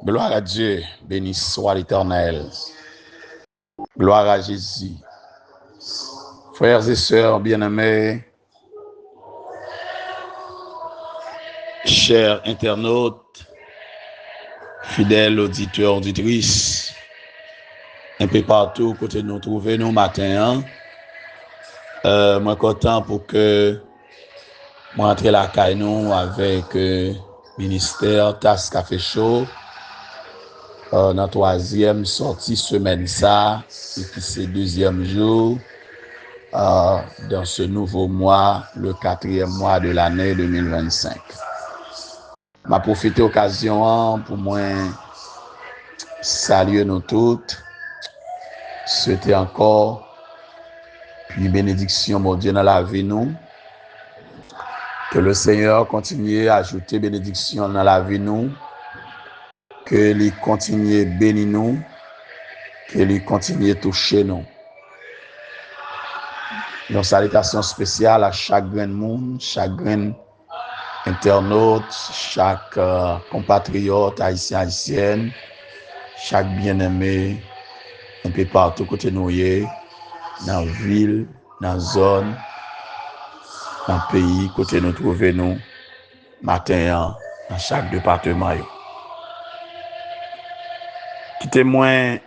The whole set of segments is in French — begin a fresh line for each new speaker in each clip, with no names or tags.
Gloire à Dieu, béni soit l'Éternel. Gloire à Jésus. Frères et sœurs bien-aimés, chers internautes, fidèles auditeurs, auditrices, un peu partout côté nous trouver nous matin, moi content pour que moi entre la caille nous avec ministère Tasse Café Show dans troisième sortie semaine ça et puis c'est deuxième jour dans ce nouveau mois, le 4e mois de l'année 2025. M'a profité occasion pour moi saluer nous toutes, souhaiter encore puis bénédiction mon Dieu dans la vie nous, que le Seigneur continue à ajouter bénédiction dans la vie nous, que lui continue bénir nous, que lui continue toucher nous. Une salutation spéciale à chaque grand monde, chaque grand internaute, chaque compatriote haïtien, haïtienne, chaque bien-aimé, un peu partout côté nous, dans la ville, dans la zone, dans le pays, côté nous trouvons nous, matin, dans chaque département. Quittez-moi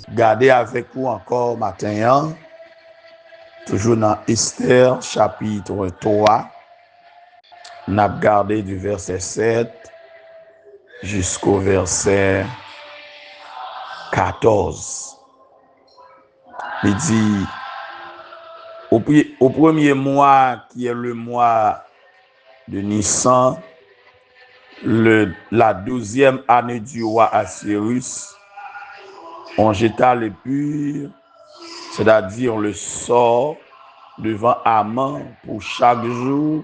garder avec vous encore matin, toujours dans Esther, chapitre 3. On a gardé du verset 7 jusqu'au verset 14. Il dit, au premier mois, qui est le mois de Nissan, la 12e année du roi Assyrus, on jeta le pur, c'est-à-dire le sort, devant Haman pour chaque jour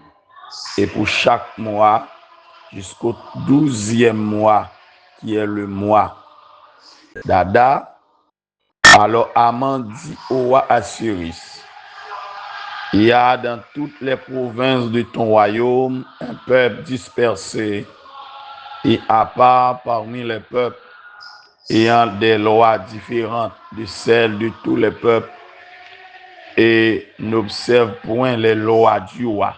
et pour chaque mois, jusqu'au 12e mois, qui est le mois d'Adar. Alors Haman dit au roi Assyrus, il y a dans toutes les provinces de ton royaume un peuple dispersé et à part parmi les peuples, ayant des lois différentes de celles de tous les peuples, et n'observe point les lois du roi.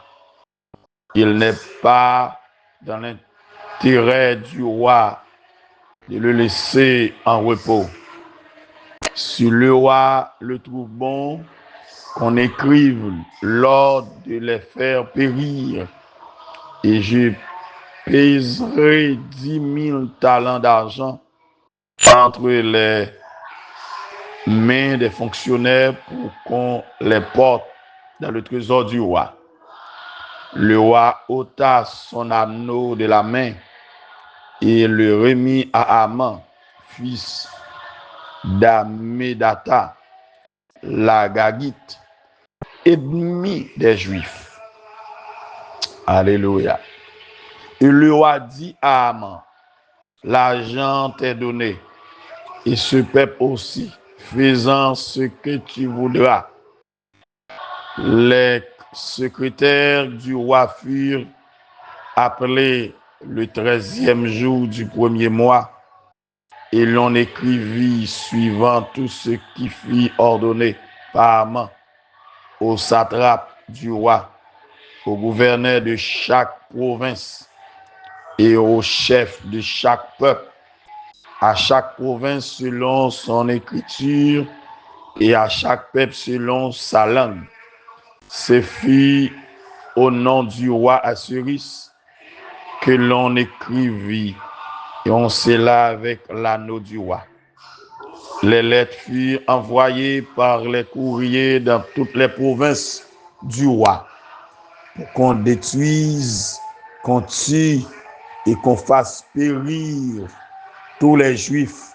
Il n'est pas dans l'intérêt du roi de le laisser en repos. Si le roi le trouve bon, qu'on écrive l'ordre de les faire périr, et je pèserai 10 000 talents d'argent entre les mains des fonctionnaires pour qu'on les porte dans le trésor du roi. Le roi ôta son anneau de la main et le remit à Haman, fils d'Ammédatha, l'Agagite, ennemi des Juifs. Alléluia. Et le roi dit à Haman, l'argent t'est donné, et ce peuple aussi, faisant ce que tu voudras. Les secrétaires du roi furent appelés le 13e jour du premier mois, et l'on écrivit suivant tout ce qui fut ordonné par Haman au satrape du roi, au gouverneur de chaque province et au chef de chaque peuple, à chaque province selon son écriture et à chaque peuple selon sa langue. Ce fut au nom du roi Assyrus que l'on écrivit et on scella avec l'anneau du roi. Les lettres furent envoyées par les courriers dans toutes les provinces du roi pour qu'on détruise, qu'on tue et qu'on fasse périr tous les Juifs,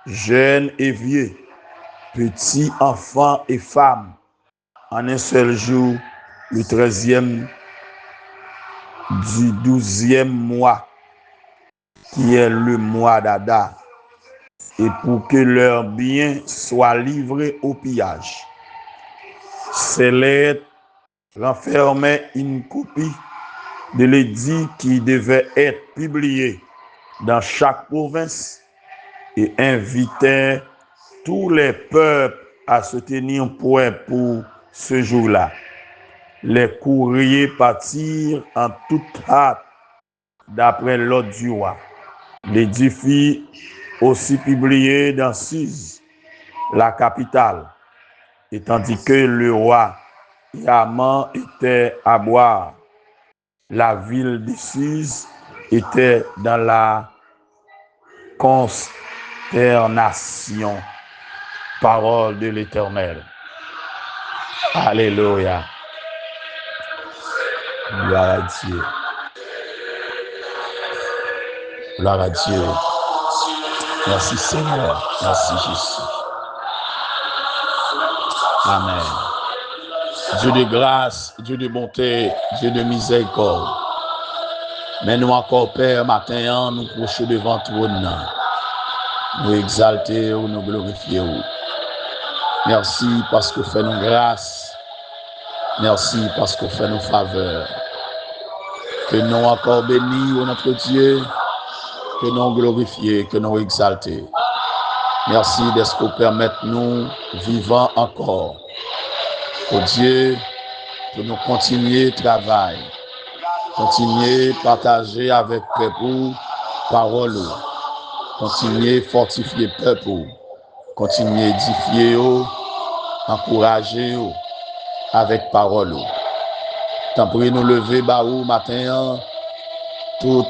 jeunes et vieux, petits, enfants et femmes, en un seul jour, le 13e du 12e mois, qui est le mois d'Adar, et pour que leurs biens soient livrés au pillage. Ces lettres renfermaient une copie de l'édit qui devait être publié dans chaque province et invitait tous les peuples à se tenir prêts pour ce jour-là. Les courriers partirent en toute hâte d'après l'ordre du roi. L'édit aussi publié dans Suse, la capitale, et tandis que le roi et Haman étaient à boire, la ville de Suse était dans la consternation. Parole de l'Éternel. Alléluia. Gloire à Dieu. Gloire à Dieu. Merci Seigneur. Merci Jésus. Amen. Dieu de grâce, Dieu de bonté, Dieu de miséricorde. Mais nous encore, Père, matin, nous procher devant toi, nous exalter ou nous glorifier. Merci parce que fait nous grâce. Merci parce que fait nous faveur. Que nous encore bénis, notre Dieu, que nous glorifier, que nous exalter. Merci de ce que permettre nous vivants encore. Oh Dieu, pour nous continuer travail, continuer partager avec peuple parole, continuer fortifier peuple, continuer édifier, encourager avec parole. Tant pour nous lever baou matin, tout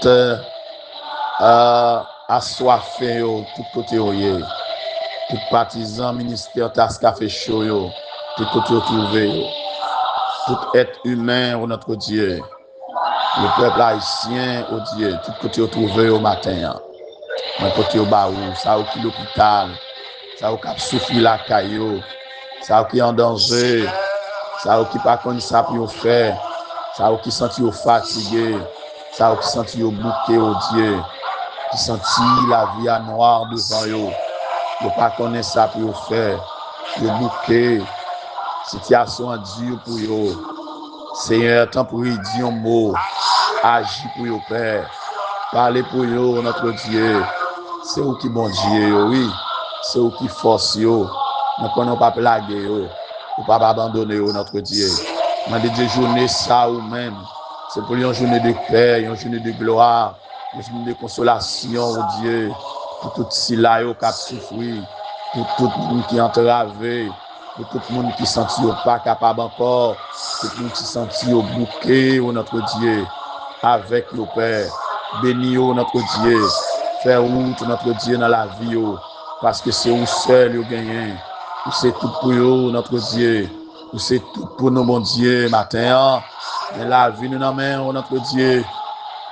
assoiffé, tout côté tout partisan ministère tas café chaud, tout côté trouvé, tout être humain au notre Dieu, le peuple haïtien au Dieu, tout côté trouvé au matin. Mon côté au baou, ça au qui l'hôpital, ça au cap souffrir la caillou, ça au qui en danger, ça au qui pas connaît ça pour faire, ça au qui senti au fatigué, ça au qui senti au bouquet au Dieu, qui senti la vie à noir devant eux. Ne pas connaître ça pour faire, le bouquet, situation dure pour eux. Seigneur, tant pour lui dire un mot, agis pour eux, Père, parlez pour eux, notre Dieu. C'est vous qui bon Dieu, oui, c'est vous qui force eux. Nous ne pouvons pas plaguer eux, nous ne pouvons pas abandonner eux, notre Dieu. Nous des journées ça ou même, c'est pour une journée de paix, une journée de gloire, une journée de consolation, oh Dieu. Pour tout cela qui a souffert, pour tout le monde qui est entravé, pour tout le monde qui ne senti pas capable encore, pour tout le monde qui senti au bouquet, oh notre Dieu, avec le Père. Bénis notre Dieu, faire route notre Dieu dans la vie, parce que c'est vous seul qui gagnez. C'est tout pour vous, notre Dieu. C'est tout pour nous, mon Dieu, matin. Mais la vie nous amène, notre Dieu.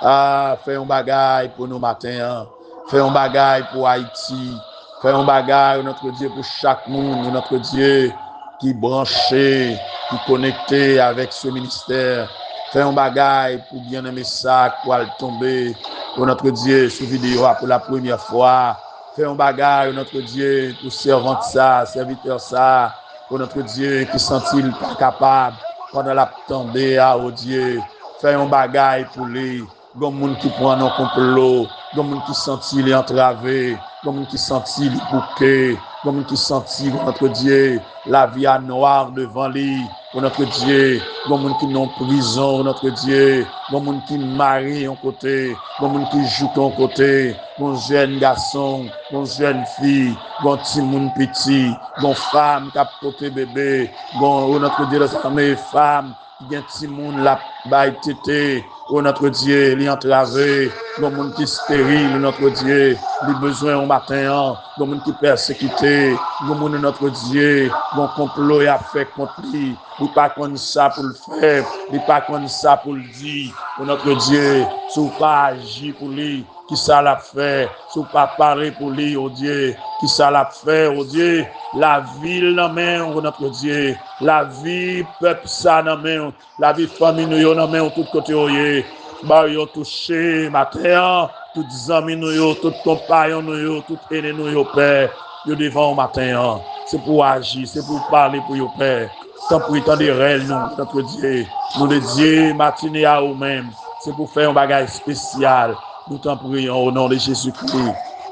Fais un bagage pour nous, matin. Fais un bagage pour Haïti. Fais un bagage, notre Dieu, pour chaque monde, notre Dieu, qui est branché, qui est connecté avec ce ministère. Fais un bagage pour bien aimer ça, pour aller tomber, pour notre Dieu, sur vidéo pour la première fois. Fais un bagage, notre Dieu, pour servant ça, serviteur ça, pour notre Dieu qui sent-il pas capable pendant la tombée, oh Dieu. Fais un bagage pour lui. Comme monde qui prend un complot, comme monde qui sentit les entravé, comme monde qui sentit les bouquets, comme monde qui sentit notre Dieu la vie à noir devant lui, pour notre Dieu, comme monde qui non prison, notre Dieu, comme monde qui marie en côté, comme monde qui joue en côté, mon jeune garçon, mon jeune fille, mon petit monde petit, mon femme qui a porté bébé, mon notre Dieu la femme qui a un petit monde la baille tété. Oh notre Dieu, les entravé, le monde qui stérile, notre Dieu, les besoins au matin, le monde qui persécuté, le monde notre Dieu, mon complot a fait contre lui, il pas comme ça pour le faire, il pas comme ça pour le dire. Oh notre Dieu, si vous pas agir pour lui, qui ça l'a fait, si vous pas parler pour lui, oh Dieu, qui ça l'a fait, oh Dieu, la ville dans main, oh notre Dieu, la vie peuple ça dans main, la vie famille nous dans main, tout côté oh bah yo touché matin, toutes amis nous, tout compagnons nous, tout aînés nous Père, yo devant matin, c'est pour agir, c'est pour parler pour yo Père. Tant pour étendre des rêves nous, notre Dieu, nous le Dieu matinée à nous-mêmes, c'est pour faire un bagage spécial. Nous t'en prions au nom de Jésus-Christ,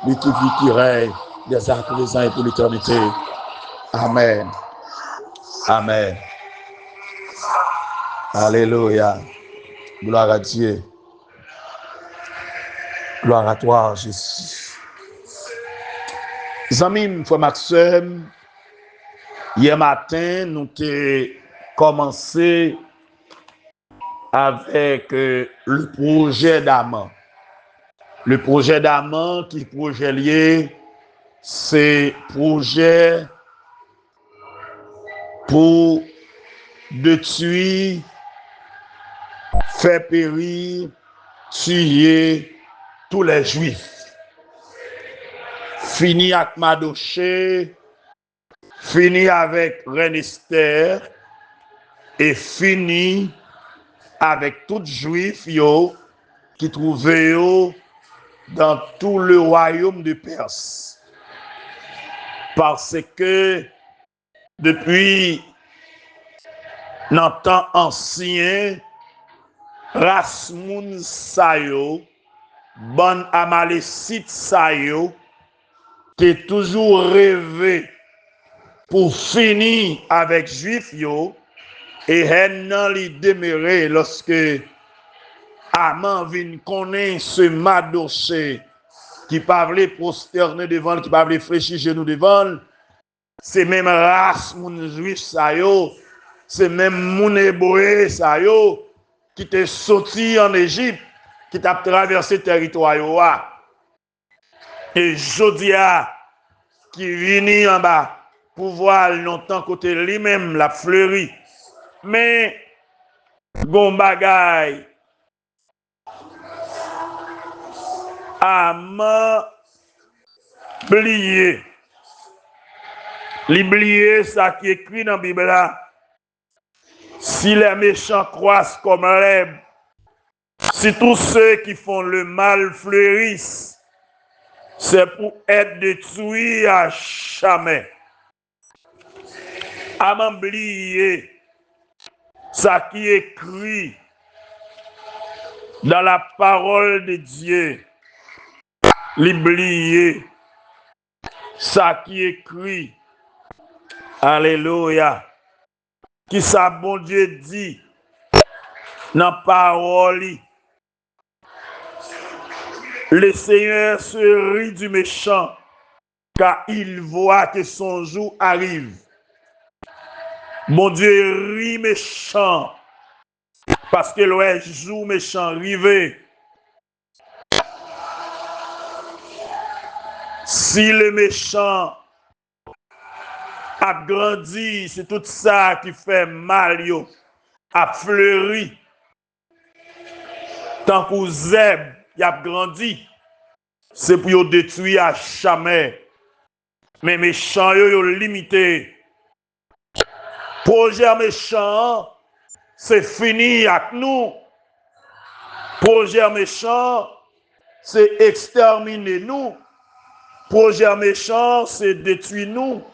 lui qui vit, qui règne, des à présent et pour l'éternité. Amen. Amen. Alléluia. Gloire à Dieu. Gloire à toi, Jésus. Amis, frère Maxime, hier matin, nous avons commencé avec le projet d'Amant. Le projet d'Amant, qui est projet lié, c'est projet pour détruire, faire périr, tuer tous les Juifs. Fini avec Madoché, fini avec Reine Esther, et fini avec tout Juif qui trouvaient dans tout le royaume de Perse. Parce que depuis dans le temps ancien, Rasmoun Sayo, bon Amalécite Sayo, qui est toujours rêvé pour finir avec Juif yo, et Hennan li demeuré lorsque Aman vin connaît ce Madoché qui parlait prosterner devant, qui parlait fléchir genoux devant, c'est même race moun Juif sa yo, c'est même moun hébreu sa yo, qui t'est sorti en Égypte, qui t'a traversé le territoire yo. Et Jodia, qui vini en bas, pour voir longtemps côté lui-même la fleurie. Mais, bon bagay, Aman blié. L'oublié, ça qui est écrit dans la Bible là. Si les méchants croissent comme l'herbe, si tous ceux qui font le mal fleurissent, c'est pour être détruits à jamais. À m'oublier, ça qui est écrit dans la parole de Dieu. L'oublier, ça qui est écrit. Alléluia. Qui ça, bon Dieu dit dans la parole. Le Seigneur se rit du méchant, car il voit que son jour arrive. Mon Dieu rit méchant, parce que le jour méchant arrivé. Si le méchant a grandi, c'est tout ça qui fait mal, a fleuri. Tant que Zeb a grandi, c'est pour détruire à jamais. Mais méchant, yo limité. Projet méchant, c'est fini avec nous. Projet méchant, c'est exterminer nous. Projet méchant, c'est détruire nous.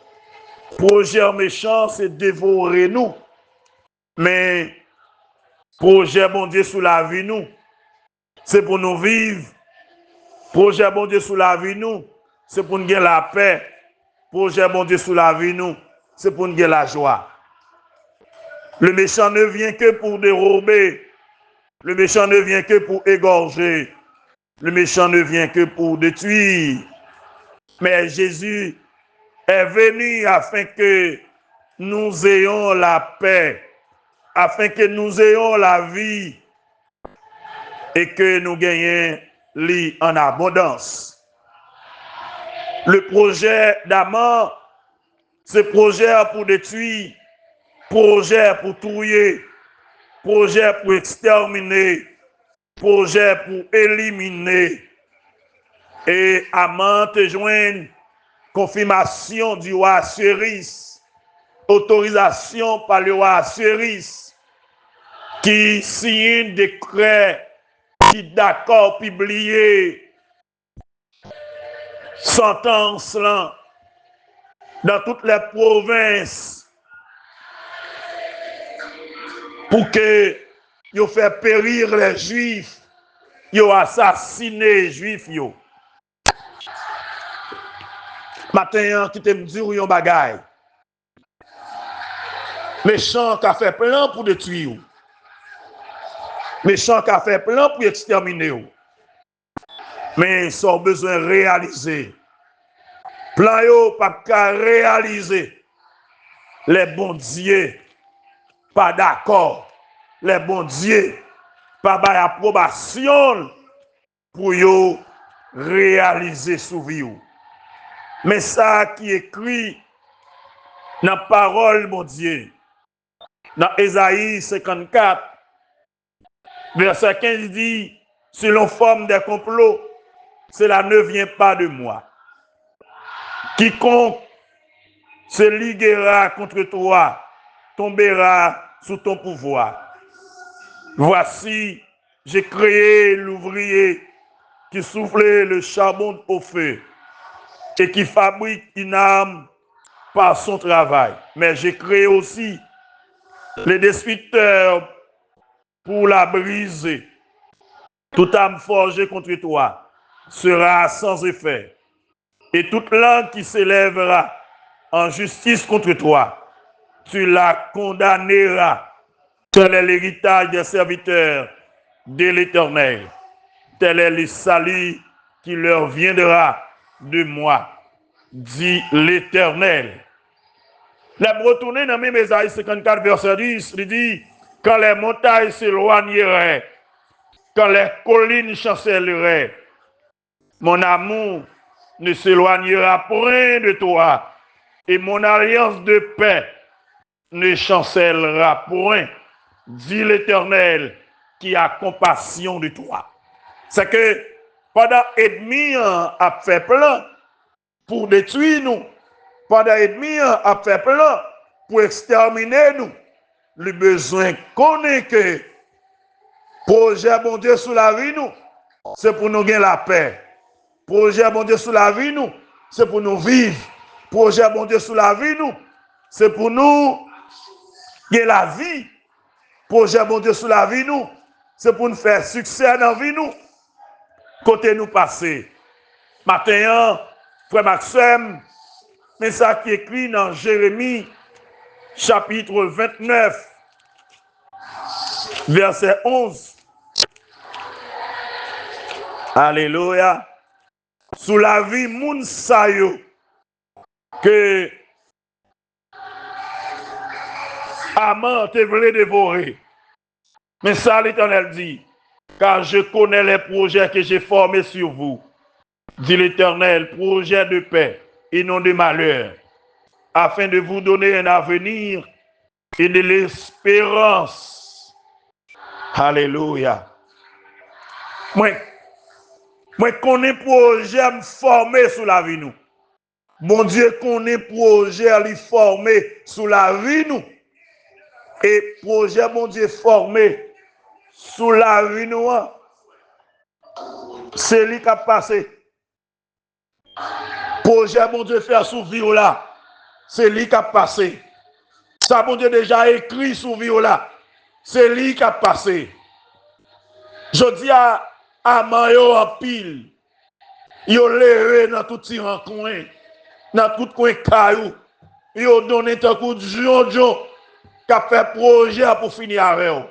Projet méchant, c'est dévorer nous. Mais projet bon Dieu sous la vie nous, c'est pour nous vivre. Projet bon Dieu sous la vie nous, c'est pour nous gagner la paix. Projet bon Dieu sous la vie nous, c'est pour nous gagner la joie. Le méchant ne vient que pour dérober. Le méchant ne vient que pour égorger. Le méchant ne vient que pour détruire. Mais Jésus est venu afin que nous ayons la paix, afin que nous ayons la vie et que nous gagnions l'île en abondance. Le projet d'Aman, c'est projet pour détruire, projet pour tuer, projet pour exterminer, projet pour éliminer. Et Aman te joint confirmation du roi Assuérus, autorisation par le roi Assuérus, qui signe un décret qui d'accord publié sentence là dans toutes les provinces pour que ils fassent périr les Juifs Yo assassiné juif yo. Matin qui te me dit yon bagay. Méchant qui a fait plan pour détruire. Méchant qui a fait plan pour exterminer. Mais ils ont besoin de réaliser. Plan yo pas qu'à réaliser. Les bons dieux pas d'accord. Les bons dieux pas d'approbation pour yo réaliser sous vie. Mais ça qui est écrit dans la parole, mon Dieu, dans Ésaïe 54, verset 15, il dit, selon forme des complots, cela ne vient pas de moi. Quiconque se liguera contre toi tombera sous ton pouvoir. Voici, j'ai créé l'ouvrier qui soufflait le charbon au feu et qui fabrique une arme par son travail. Mais j'ai créé aussi les destructeurs pour la briser. Toute arme forgée contre toi sera sans effet. Et toute langue qui s'élèvera en justice contre toi, tu la condamneras. Tel est l'héritage des serviteurs de l'Éternel. Tel est le salut qui leur viendra de moi, dit l'Éternel. La retourner dans même Ésaïe 54, verset 10, il dit, quand les montagnes s'éloigneraient, quand les collines chancelleraient, mon amour ne s'éloignera point de toi, et mon alliance de paix ne chancellera point, dit l'Éternel qui a compassion de toi. C'est que pendant ennemi a fait plan pour détruire nous, pendant ennemi a fait plan pour exterminer nous, le besoin qu'on ait que projet bon Dieu sous la vie nous, c'est pour nous gagner la paix. Projet bon Dieu sous la vie nous, c'est pour nous vivre. Projet bon Dieu sous la vie nous, c'est pour nous gagner la vie. Projet bon Dieu sous la vie nous, c'est pour nous faire succès dans la vie nous. Côté nous passer. Matin, frère Maxime, mais ça qui est écrit dans Jérémie, chapitre 29, verset 11. Alléluia. Sous la vie moun sa yo que Aman te voulait dévorer. Mais ça l'Éternel dit, car je connais les projets que j'ai formés sur vous, dit l'Éternel, projets de paix et non de malheur, afin de vous donner un avenir et de l'espérance. Alléluia. Moi connais projet me former sous la vie nous. Bon Dieu connaît projet lui former sous la vie nous. Et projet bon Dieu formé sous la vie nous. C'est lui qui a passé. Projet bon Dieu faire sous vie là. C'est lui qui a passé. Ça bon Dieu déjà écrit sous vie là. C'est lui qui a passé. Je dis à Mayo en pile. Yo levé dans tout petit coin, dans tout coin caillou. Yo donné un coup de jonjon qui a fait projet pour finir avec eux.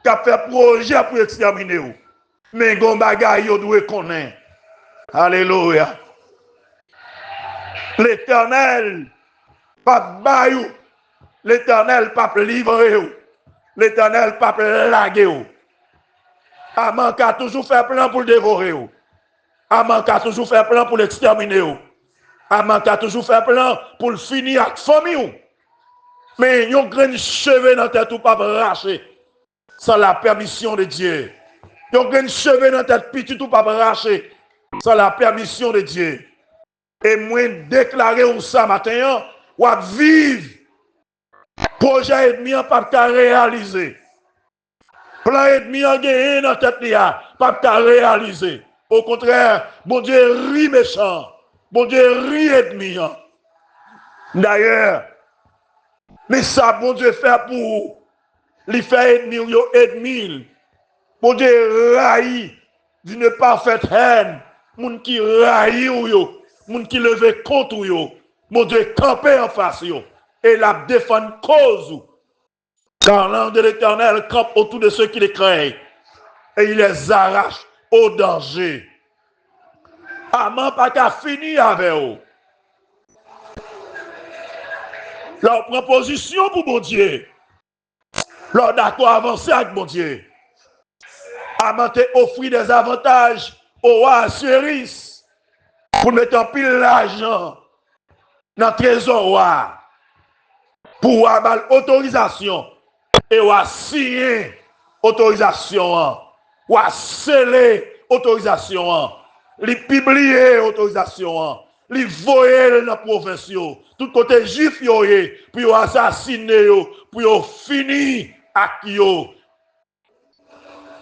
Qui a fait projet pour exterminer eux. Mais gon bagay yo doit connaître. Alléluia. L'Éternel pas bayou. L'Éternel pas livrer. L'Éternel pas laguer. Aman a toujours fait plan pour le dévorer. Aman a toujours fait plan pour l'exterminer. Aman a toujours fait plan pour le finir avec la famille. Mais yon grain cheveux dans tête ou pas racher sans la permission de Dieu. Yon grain cheveux dans tête petit ou pas racher sans la permission de Dieu. Et moi déclarer ou ça matin, ou à vivre projet ennemi pas réaliser. Plan ennemi a gagné dans tête là, pas réaliser. Au contraire, bon Dieu rit méchant. Bon Dieu rit ennemi. D'ailleurs, mais ça, bon Dieu fait pour lui faire ennemi. Bon Dieu raï d'une parfaite haine, moun qui raille ou yo, moun qui leve contre yo, mon Dieu camper en face yo, et la défendre cause ou. Car l'ange de l'Éternel campe autour de ceux qui les craignent, et il les arrache au danger. Amen, pas qu'à finir avec eux. Leur proposition pour mon Dieu, leur d'accord avancer avec mon Dieu. Amen, offrir des avantages au roi Assuéris pour mettre en pile l'argent dans le trésor roi, pour avoir l'autorisation et signer autorisation, ou sceller autorisation, les publier autorisation, les voyer dans la province, tout côté juif, pour assassiner, pour finir avec eux.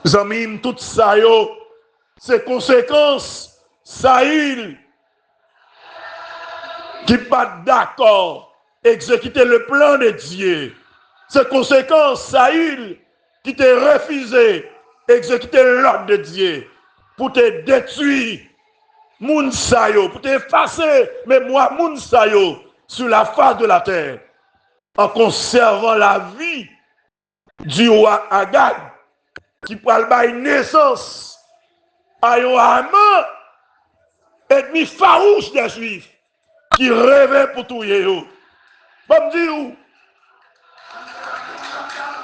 Zamim, tout ça, c'est conséquences, Saïl, qui pas d'accord, exécuter le plan de Dieu. C'est conséquences, Saïl, qui t'a refusé, exécuter l'ordre de Dieu, pour te détruire, moun sayo, pour t'effacer, mais moi, moun sayo, sur la face de la terre, en conservant la vie du roi Agag, qui pourra bailler naissance à un Haman, ennemi farouche des Juifs, qui rêvait pour tout yo. Bon, me dire où?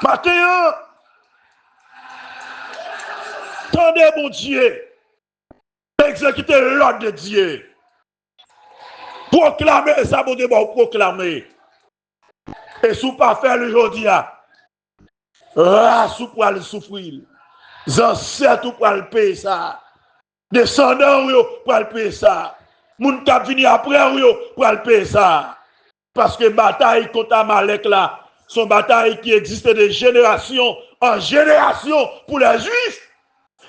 Matin, tendez mon Dieu, exécuter l'ordre de Dieu. Proclamer ça, mon Dieu, proclamer. Et si vous ne pas faire le jour, race pour le souffrir. Ancêtres pour le payer ça. Descendants pour le payer ça. Moun qui vini après pour le payer ça. Parce que bataille contre Amalek là, son bataille qui existait de génération en génération pour les Juifs.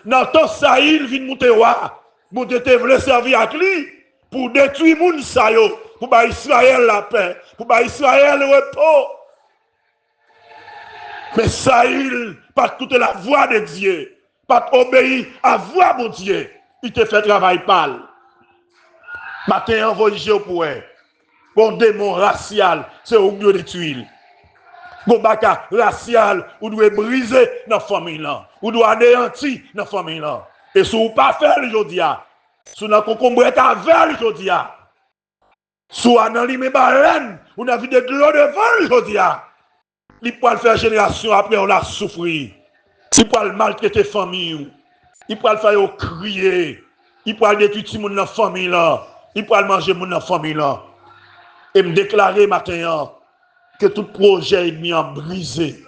Dans le temps, Saïl vient monter roi. Mon Dieu te voulait servir à lui pour détruire moun sayo, pour ba Israël la paix, pour ba Israël le repos. Mais Saïl, pas écouter la voix de Dieu, pas obéir à la voix de Dieu, il te fait travail pâle. Matin, envoyé pour elle. Bon démon racial, c'est au milieu des tuiles. Bon baka racial, ou doit briser dans la famille là, ou doit anéantir dans la famille là. Et si vous ne pas faire le jodia, si vous n'avez pas faire le jodia, si vous n'avez pas fait vous n'avez de gloire devant le jodia, il peut faire génération après on a souffert. Il peut maltraiter la famille, il peut faire crier, il peut détruire tout le monde dans la famille là, il peut manger dans la famille là. Et me déclarer maintenant que tout projet ennemi en brisé,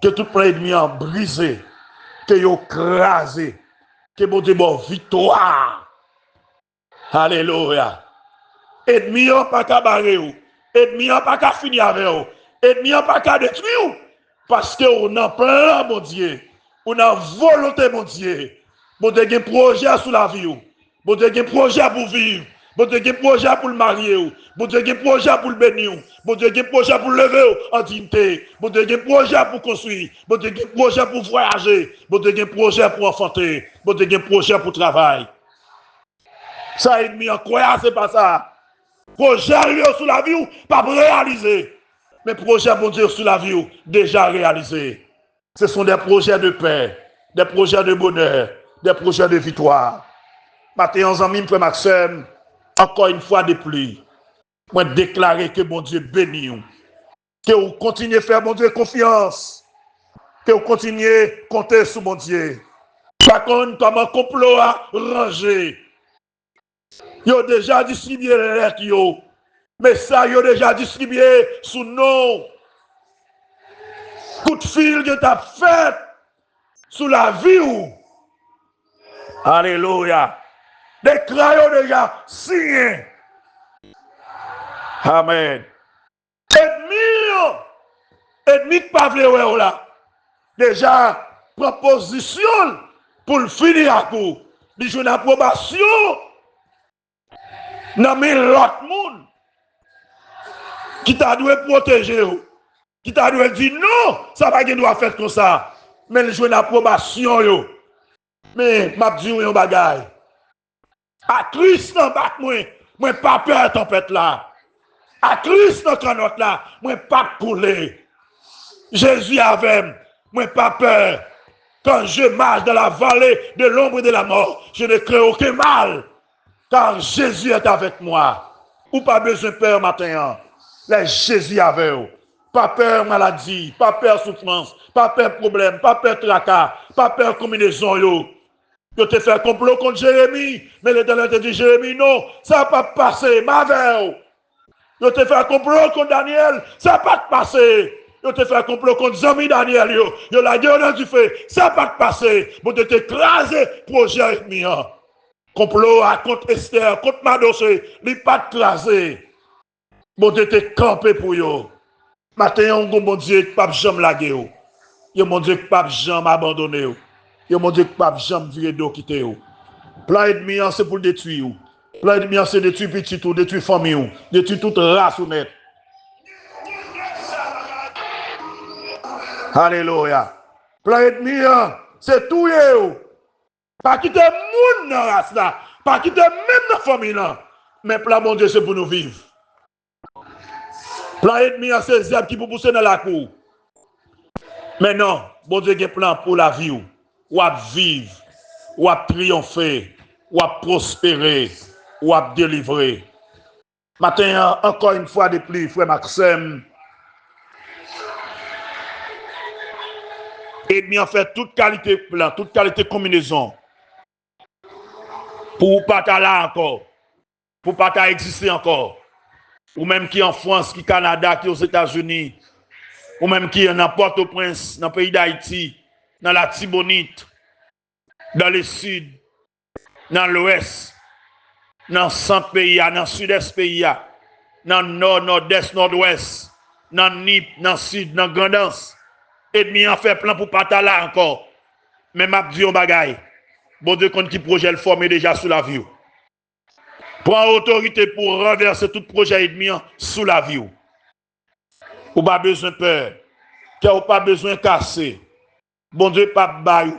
que tout plan ennemi en brisé, que yo crasé, que bon Dieu bon victoire. Alléluia. Ennemi en pas qu'à barrer ou, ennemi en pas qu'à finir avec ou, ennemi en pas qu'à détruire ou, parce que on a plein mon Dieu, on a volonté mon Dieu, bon Dieu un projet sur la vie ou, bon Dieu un projet pour vivre. Bon Dieu, il y a un projet pour le marier. Bon Dieu, il y a un projet pour le bénir. Bon Dieu, il y a un projet pour le lever en dignité. Bon Dieu, il y a un projet pour construire. Bon Dieu, il y a un projet pour voyager. Bon Dieu, il y a un projet pour enfanter. Bon Dieu, il y a un projet pour travail. Ça, ennemi, en croyant, c'est pas ça. Projet sur la vie, pas réalisé. Mais projet, bon Dieu, sur la vie, déjà réalisé. Ce sont des projets de paix, des projets de bonheur, des projets de victoire. Matin, en amis, frère Maxime, encore une fois de plus, moi déclarer que mon Dieu bénit, que vous continuez à faire mon Dieu confiance, que vous continuez à compter sur mon Dieu. Par contre, comme un complot à ranger, ils ont déjà distribué les lettres, mais ça, ils ont déjà distribué sous nom. Coup de fil que tu as fait sous la vie. Alléluia. Des crayons déjà signés. Amen. Ennemi de pas vouloir là. Déjà, proposition pour le finir à coup. Il joue une approbation. Dans l'autre monde qui t'a dû protéger. Qui t'a dû dire non, ça va pas doit faire comme ça. Mais il joue une approbation. Mais m'a dit un bagay. À Christ dans bac moi pas peur tempête là. À Christ dans canotte là, moi pas couler. Jésus avec moi pas peur. Quand je marche dans la vallée de l'ombre de la mort, je ne crains aucun mal. Car Jésus est avec moi. Ou pas besoin de peur matin. Là, Jésus avec vous. Pas peur maladie, pas peur souffrance, pas peur problème, pas peur tracas, pas peur combinaison. Yo te fait complot contre Jérémie, mais l'Éternel te dit Jérémie, non, ça va pas passer, ma veille. Yo te fait complot contre Daniel, ça va pas passer. Yo te fait complot contre Zami Daniel, yo la gueule dans du feu, ça va pas passer. Bon, te t'écraser projet ennemi. Complot contre Esther, contre Madossé, il pas écrasé. Bon, te campé pour yo. Matin, on mon Dieu, pape jamais lagué. Yo mon Dieu, pape jamais abandonné. Yo mon Dieu, pape jamais viré d'eau quitter. Plan ennemi, c'est pour détruire. Plan ennemi, c'est détruire petit tout, détruire famille, détruire toute race ou net. Alléluia. Plan ennemi, c'est tout yo. Pas quitter monde dans la race là, pas quitter même dans la famille là. Mais plan mon Dieu, c'est pour nous vivre. Plan ennemi, c'est les arbres qui pour pousser dans la cour. Mais non, bon Dieu a un plan pour la vie. Ou à vivre, ou à triompher, ou à prospérer, ou à délivrer. Maintenant, encore une fois de plus, frère Maxime, ennemi en fait toute qualité plan, toute qualité combinaison. Pour pas là encore, pour pas exister encore. Ou même qui en France, qui au Canada, qui aux États-Unis, ou même qui en Port-au-Prince, dans le pays d'Haïti, dans la Tibonite, dans le sud, dans l'ouest, dans le centre pays, dans le sud-est pays, dans le nord, nord-est, nord-ouest, dans le Nip, dans le sud, dans le Grandance. Ennemi en fait plan pour pas là encore. Mais m'a dit un bagay. Bon Dieu compte qui projet le formé déjà sous la vie. Prends autorité pour renverser tout projet ennemi sous la vie. Ou pas besoin de peur. Ou pas besoin de casser. Bon Dieu pas bail.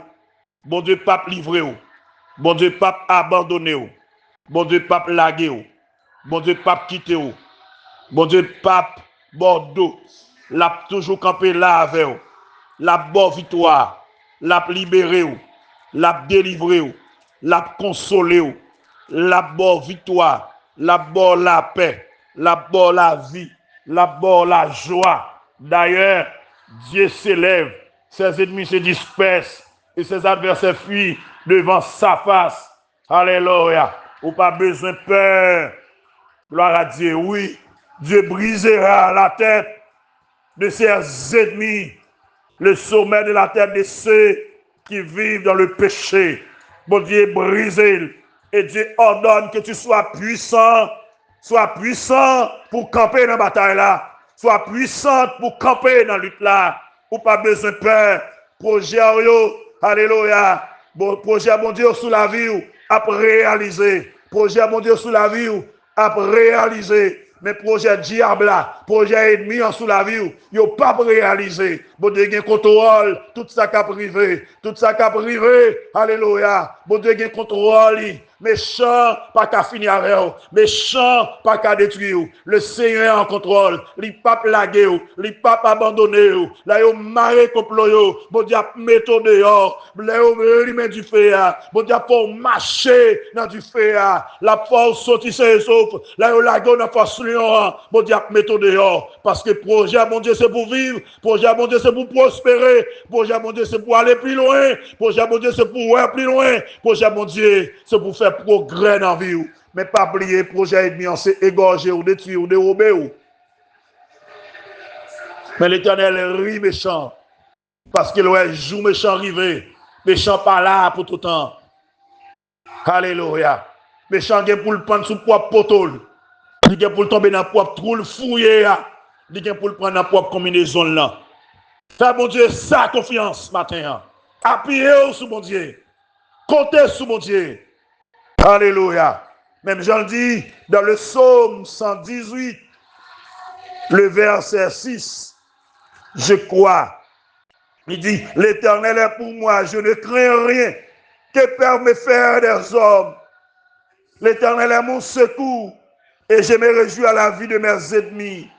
Bon Dieu pas livrer. Bon Dieu pas abandonner. Bon Dieu pas laguer. Bon Dieu pas quitter. Bon Dieu pas Bordeaux. L'a toujours campé là avec. La bonne victoire. L'a libéré. L'a délivré. L'a consolé. La bonne victoire. La bonne la paix. La bonne la vie. La bonne la joie. D'ailleurs, Dieu s'élève. Ses ennemis se dispersent. Et ses adversaires fuient devant sa face. Alléluia. Ou pas besoin de peur. Gloire à Dieu. Oui, Dieu brisera la tête de ses ennemis. Le sommet de la tête de ceux qui vivent dans le péché. Bon Dieu, brisé. Et Dieu ordonne que tu sois puissant. Sois puissant pour camper dans la bataille là. Sois puissante pour camper dans la lutte là. Ou pas besoin de peur. Projet, alléluia. Bon, projet, mon Dieu, sous la vie, à réaliser. Projet, mon Dieu, sous la vie, à réaliser. Mais projet diable, projet ennemi en sous la vie, il n'a pas réalisé. Bon Dieu, il contrôle tout ça qui a privé. Tout ça qui a privé. Alléluia. Bon Dieu, il contrôle. Méchant, pas qu'à finir avec eux. Méchant, pas qu'à détruire. Le Seigneur en contrôle. Il pas laguer, il pas abandonner. Là, il marre complot. Bon Dieu, mettre dehors. Là, il met du feu. Bon Dieu, pour marcher dans du feu. La force sortir ses souffles. Là, il lague dans force lion. Bon Dieu, mettre dehors. Parce que projet, mon Dieu, c'est pour vivre. Projet, mon Dieu, c'est pour prospérer. Projet, mon Dieu, c'est pour aller plus loin. Projet, mon Dieu, c'est pour voir plus loin. Projet, mon Dieu, c'est pour faire progrès dans la vie. Mais pas oublier, projet ennemi, c'est égorger ou détruire ou dérober. Mais l'Éternel rit méchant. Parce qu'il ouais, joue méchant arrivé. Méchant pas là pour tout le temps. Alléluia. Méchant est pour le prendre sous propre poteau. Il est pour le tomber dans le propre trou, le fouiller. Il est pour le prendre dans la propre combinaison là. Fais mon Dieu, sa confiance matin. Appuyez sur mon Dieu. Comptez sur mon Dieu. Alléluia. Même Jean dit dans le psaume 118, le verset 6, je crois. Il dit, l'Éternel est pour moi, je ne crains rien. Que peuvent me faire des hommes? L'Éternel est mon secours et je me réjouis à la vie de mes ennemis.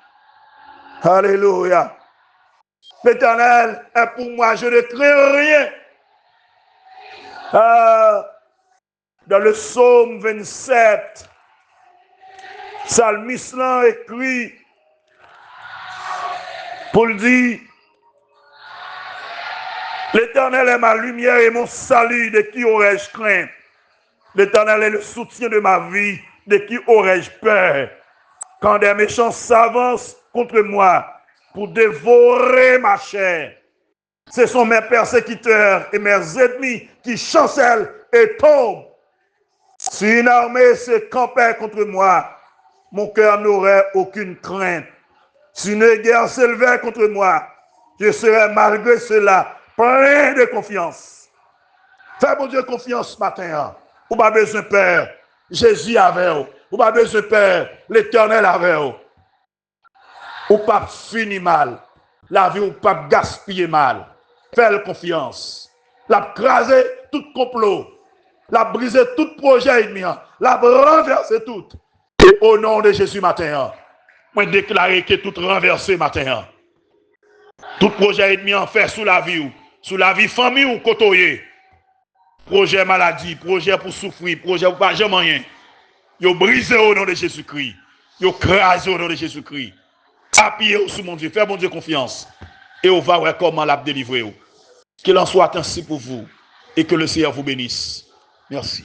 Alléluia. L'Éternel est pour moi, je ne crains rien. Dans le psaume 27, Psalmiste écrit pour le dire, l'Éternel est ma lumière et mon salut, de qui aurais-je crainte? L'Éternel est le soutien de ma vie, de qui aurais-je peur? Quand des méchants s'avancent contre moi pour dévorer ma chair, ce sont mes persécuteurs et mes ennemis qui chancellent et tombent. Si une armée se campait contre moi, mon cœur n'aurait aucune crainte. Si une guerre s'élevait contre moi, je serais malgré cela plein de confiance. Fais mon Dieu confiance ce matin. Ou pas besoin de peur. Jésus avait. Ou pas besoin de peur. L'Éternel avait. Ou pas fini mal. La vie ou pas gaspiller mal. Fais confiance. La craser tout complot. La briser tout projet ennemi. La renverser tout. Et au nom de Jésus matin, moi déclarer que tout renversé matin. Tout projet ennemi en fait sous la vie famille ou côtoyer. Projet maladie, projet pour souffrir, projet pour pas jamais rien. Yo brisé au nom de Jésus-Christ. Yo crasé au nom de Jésus-Christ. Appuyez sur mon Dieu, faites mon Dieu confiance. Et on va voir comment l'a délivrer. Qu'il en soit ainsi pour vous et que le Seigneur vous bénisse. Merci.